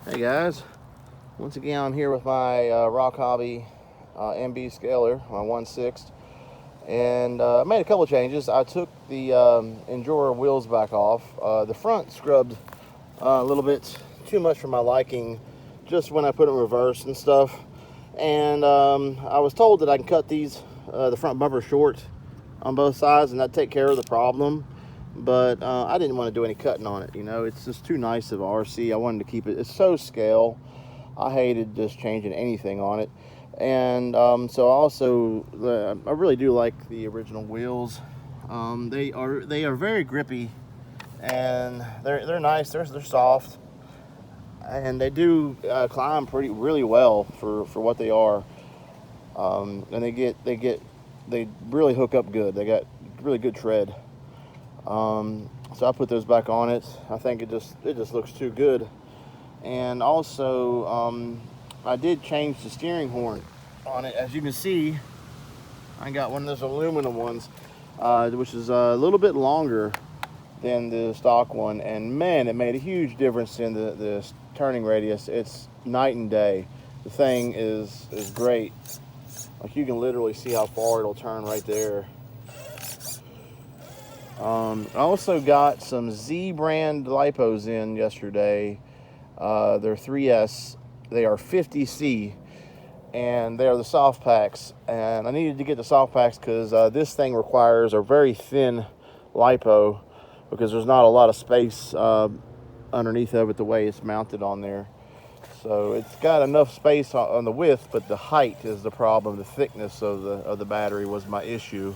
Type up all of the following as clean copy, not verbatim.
Hey guys, once again I'm here with my Rock Hobby MB Scaler, my 1/6, and I made a couple changes. I took the Endura wheels back off. The front scrubbed a little bit too much for my liking just when I put it in reverse and stuff, and I was told that I can cut these the front bumper short on both sides and that'd take care of the problem. But I didn't want to do any cutting on it. You know, it's just too nice of a RC. I wanted to keep it. It's so scale. I hated just changing anything on it. And so also, I really do like the original wheels. They are very grippy, and they're nice. They're soft, and they do climb really well for what they are. And they really hook up good. They got really good tread. So I put those back on it. I think it just looks too good. And also, I did change the steering horn on it. As you can see, I got one of those aluminum ones, which is a little bit longer than the stock one. And man, it made a huge difference in the turning radius. It's night and day. The thing is great. Like, you can literally see how far it'll turn right there. I also got some Z brand lipos in yesterday. They're 3S. They are 50C, and they are the soft packs. And I needed to get the soft packs because this thing requires a very thin lipo because there's not a lot of space underneath of it the way it's mounted on there. So it's got enough space on the width, but the height is the problem. The thickness of the battery was my issue.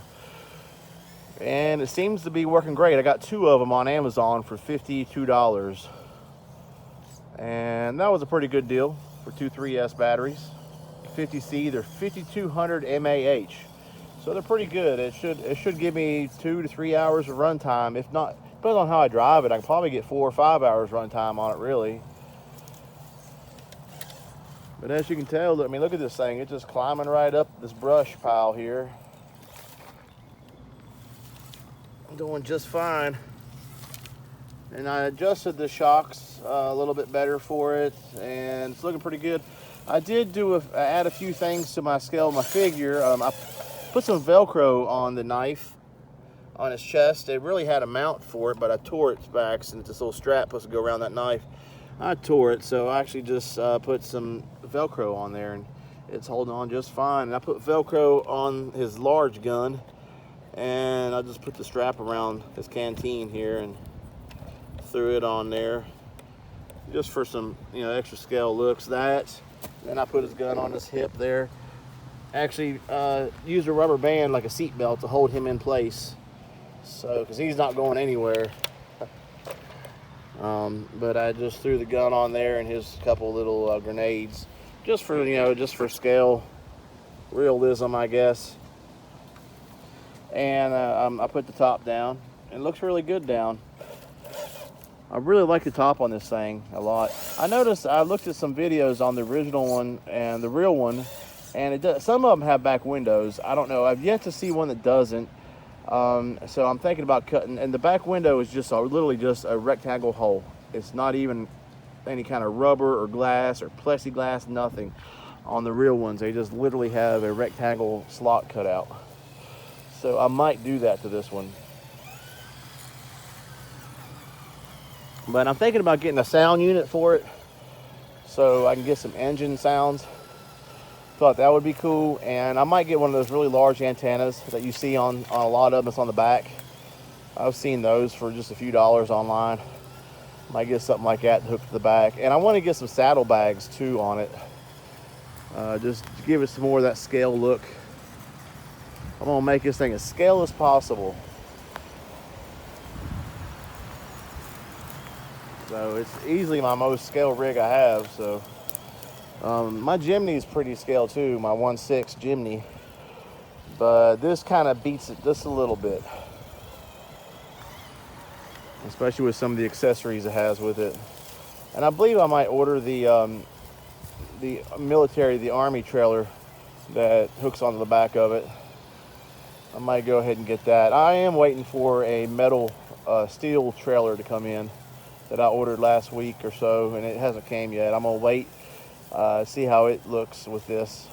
And it seems to be working great. I got 2 of them on Amazon for $52. And that was a pretty good deal for 2 3S batteries. 50C, they're 5200 mAh. So they're pretty good. It should give me 2 to 3 hours of runtime. If not, depends on how I drive it, I can probably get 4 or 5 hours runtime on it, really. But as you can tell, I mean, look at this thing. It's just climbing right up this brush pile here. Doing just fine. And I adjusted the shocks a little bit better for it, and it's looking pretty good. I did add a few things to my scale, my figure. I put some Velcro on the knife on its chest. It really had a mount for it, but I tore its back, and this little strap supposed to go around that knife. I tore it, so I actually just put some Velcro on there, and it's holding on just fine. And I put Velcro on his large gun, and I just put the strap around his canteen here and threw it on there just for some, you know, extra scale looks. Then I put his gun on his hip there. Actually used a rubber band like a seat belt to hold him in place, so because he's not going anywhere. But I just threw the gun on there and his couple little grenades just for, you know, just for scale realism, I guess. And I put the top down. It looks really good down. I really like the top on this thing a lot. I noticed, I looked at some videos on the original one and the real one, and some of them have back windows. I don't know. I've yet to see one that doesn't. So I'm thinking about cutting. And the back window is just literally just a rectangle hole. It's not even any kind of rubber or glass or plexiglass, nothing. On the real ones, they just literally have a rectangle slot cut out. So I might do that to this one. But I'm thinking about getting a sound unit for it so I can get some engine sounds. Thought that would be cool. And I might get one of those really large antennas that you see on a lot of them. It's on the back. I've seen those for just a few dollars online. Might get something like that hooked to the back. And I want to get some saddlebags too on it. Just to give it some more of that scale look. I'm gonna make this thing as scale as possible. So it's easily my most scale rig I have. So my Jimny is pretty scale too, my 1/6 Jimny. But this kind of beats it just a little bit, especially with some of the accessories it has with it. And I believe I might order the Army trailer that hooks onto the back of it. I might go ahead and get that. I am waiting for a metal steel trailer to come in that I ordered last week or so, and it hasn't came yet. I'm gonna wait, see how it looks with this.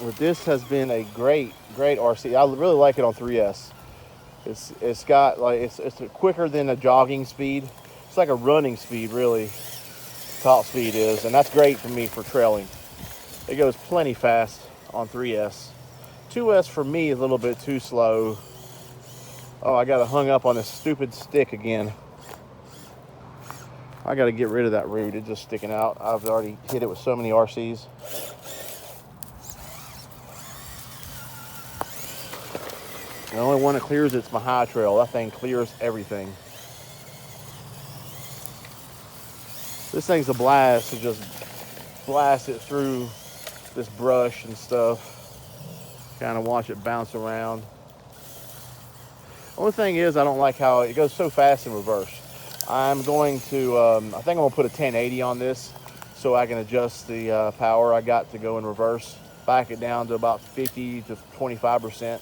But this has been a great RC. I really like it on 3S. It's got like it's quicker than a jogging speed. It's like a running speed, really. Top speed is, and that's great for me for trailing. It goes plenty fast on 3S. 2S for me is a little bit too slow. Oh, I got it hung up on this stupid stick again. I got to get rid of that root. It's just sticking out. I've already hit it with so many RCs. The only one that clears it's my high trail. That thing clears everything. This thing's a blast to just blast it through this brush and stuff. Kind of watch it bounce around. Only thing is, I don't like how it goes so fast in reverse. I'm going to, I think I'm gonna put a 1080 on this so I can adjust the power I got to go in reverse. Back it down to about 50 to 25%.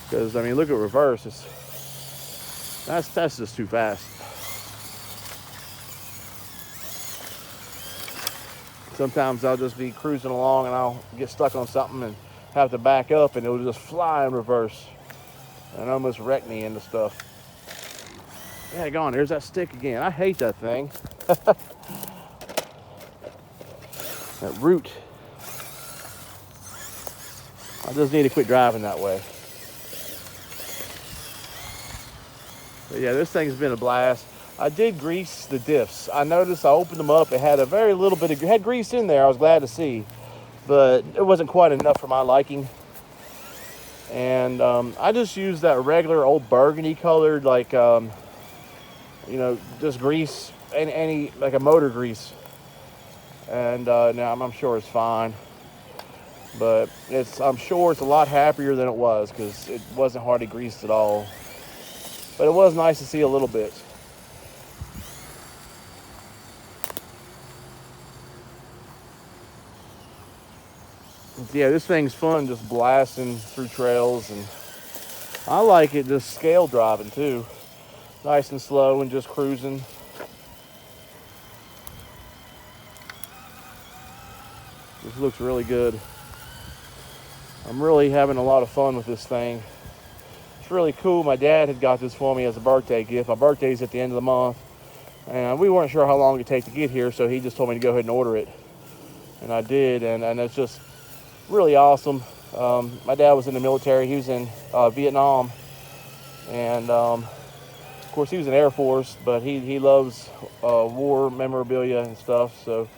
Because I mean, look at reverse. That's just too fast. Sometimes I'll just be cruising along and I'll get stuck on something and have to back up, and it'll just fly in reverse and almost wreck me into stuff. Yeah, go on. There's that stick again. I hate that thing. That root. I just need to quit driving that way. But yeah, this thing's been a blast. I did grease the diffs. I noticed I opened them up. It had a very little bit of, it had grease in there. I was glad to see, but it wasn't quite enough for my liking. And I just used that regular old burgundy colored, like, you know, just grease, any like a motor grease. And now I'm sure it's fine. But I'm sure it's a lot happier than it was, because it wasn't hardly greased at all. But it was nice to see a little bit. Yeah, this thing's fun just blasting through trails, and I like it just scale driving too. Nice and slow and just cruising. This looks really good. I'm really having a lot of fun with this thing. It's really cool. My dad had got this for me as a birthday gift. My birthday's at the end of the month, and we weren't sure how long it'd take to get here, so he just told me to go ahead and order it. And I did, and it's just really awesome. My dad was in the military. He was in Vietnam, and of course he was in Air Force, but he loves war memorabilia and stuff, so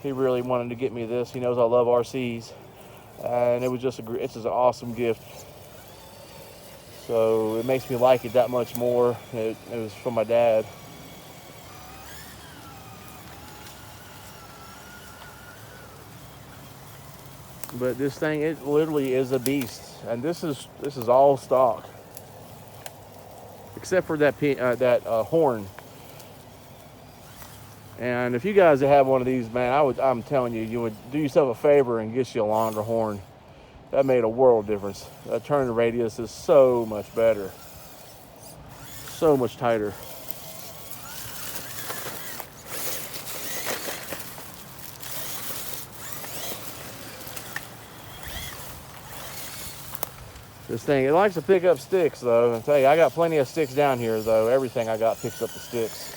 he really wanted to get me this. He knows I love RCs, and it was just it's just an awesome gift. So it makes me like it that much more. It was from my dad. But this thing, it literally is a beast, and this is all stock, except for that horn. And if you guys have one of these, man, I'm telling you, you would do yourself a favor and get you a longer horn. That made a world difference. That turning radius is so much better, so much tighter. This thing, it likes to pick up sticks, though. I tell you, I got plenty of sticks down here, though. Everything I got picks up the sticks.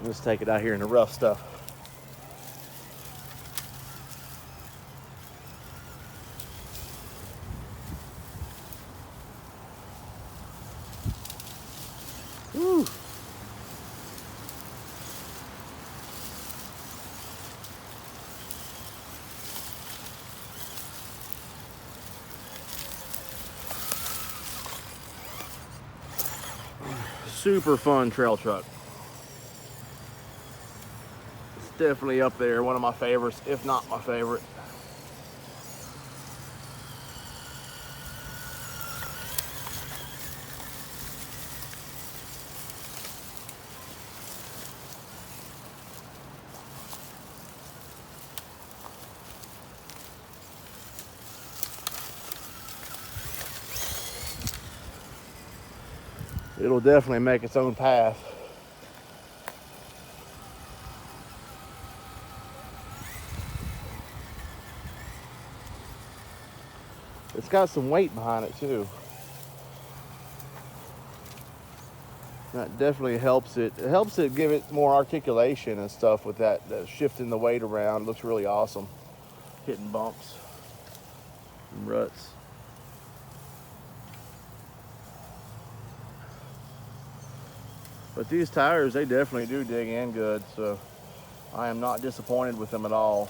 Let's take it out here in the rough stuff. Woo. Super fun trail truck. It's definitely up there, one of my favorites, if not my favorite. it'll definitely make its own path. It's got some weight behind it too. That definitely helps it. It helps it give it more articulation and stuff with that shifting the weight around. It looks really awesome. Hitting bumps and ruts. But these tires, they definitely do dig in good, so I am not disappointed with them at all.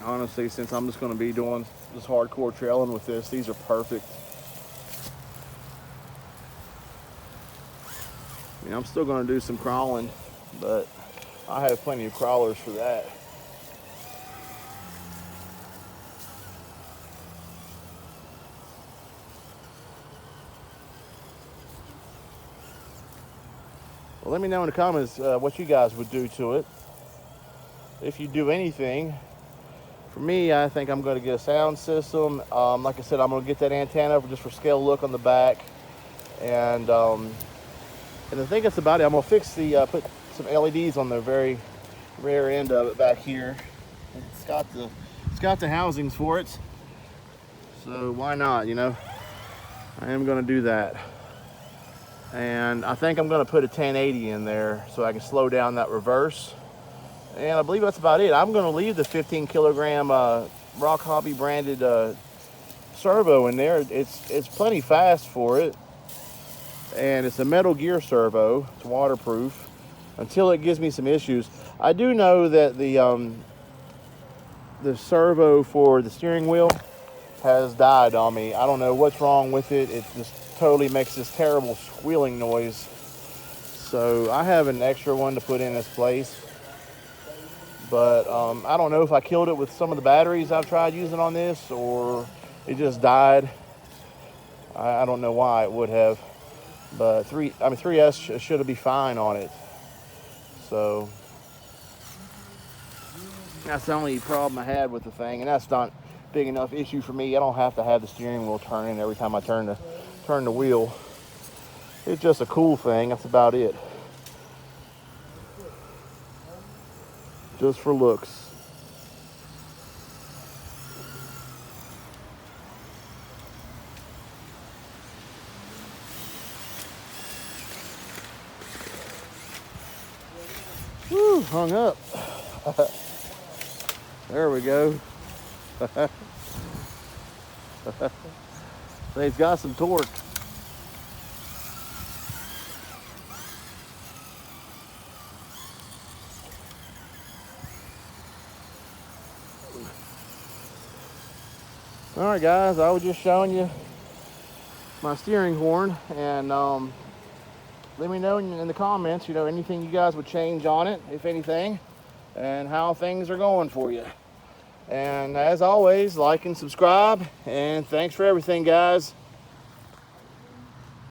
Honestly, since I'm just going to be doing this hardcore trailing with this, these are perfect. I mean, I'm still going to do some crawling, but I have plenty of crawlers for that. Well, let me know in the comments what you guys would do to it. If you do anything. For me, I think I'm going to get a sound system. Like I said, I'm going to get that antenna just for scale look on the back. And I think that's about it. I'm going to fix the, put some LEDs on the very rear end of it back here. It's got the housings for it. So why not, you know? I am going to do that. And I think I'm going to put a 1080 in there so I can slow down that reverse. And I believe that's about it. I'm going to leave the 15 kilogram Rock Hobby branded servo in there. It's plenty fast for it. And it's a metal gear servo. It's waterproof until it gives me some issues. I do know that the servo for the steering wheel has died on me. I don't know what's wrong with it. It just totally makes this terrible squealing noise. So I have an extra one to put in its place. But I don't know if I killed it with some of the batteries I've tried using on this or it just died. I don't know why it would have. But 3S should be fine on it. So that's the only problem I had with the thing, and that's not big enough issue for me. I don't have to have the steering wheel turning every time I turn the wheel. It's just a cool thing. That's about it. Just for looks. Woo, hung up. There we go. They've got some torque. All right, guys, I was just showing you my steering horn, and let me know in the comments, you know, anything you guys would change on it, if anything, and how things are going for you. And as always, like and subscribe, and thanks for everything, guys.